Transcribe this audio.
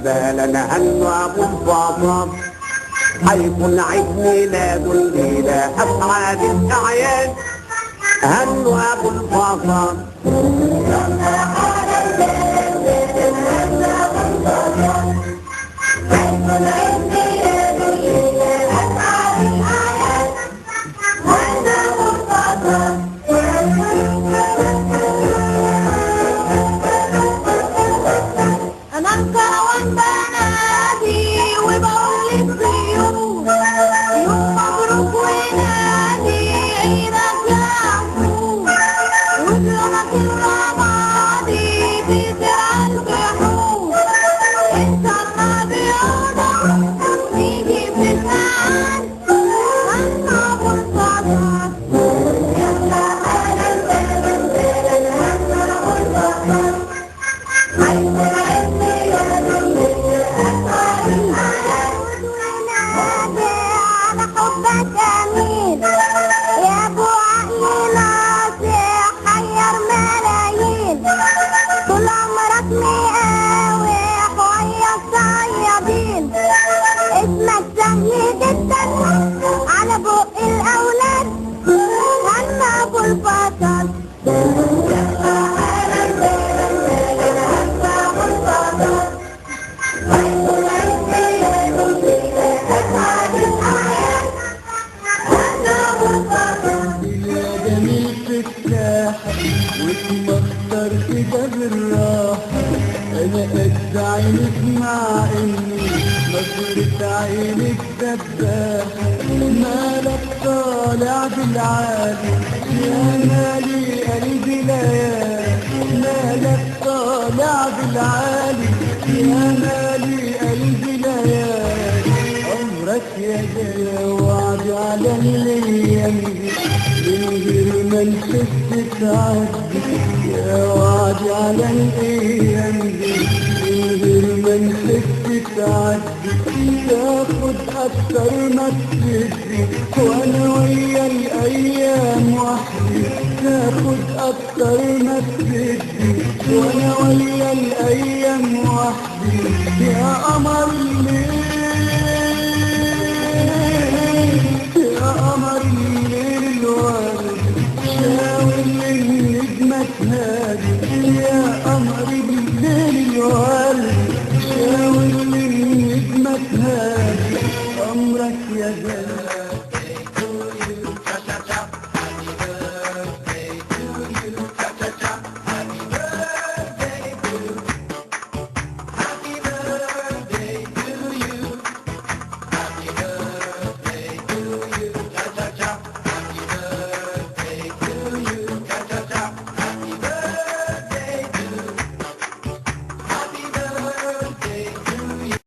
بالا عنه ابو الفاطم حيكون عيد ميلاد الليله اسعد الاعياد هنوا ابو الفاطم عينك مع اني نظرة عينك دباحة مالك طالع بالعالي يا مالي قلبي ليالي مالك طالع بالعالي يا مالي قلبي ليالي عمرك يا جاي وعد على الايام من غير ما نحس تعدي يا وعد على الايام من غير ما نحس تعدي تاخد اكتر ما تدي وانا ويا الايام وحدي تاخد اكتر ما تدي وانا ويا الايام وحدي يا قمر الليل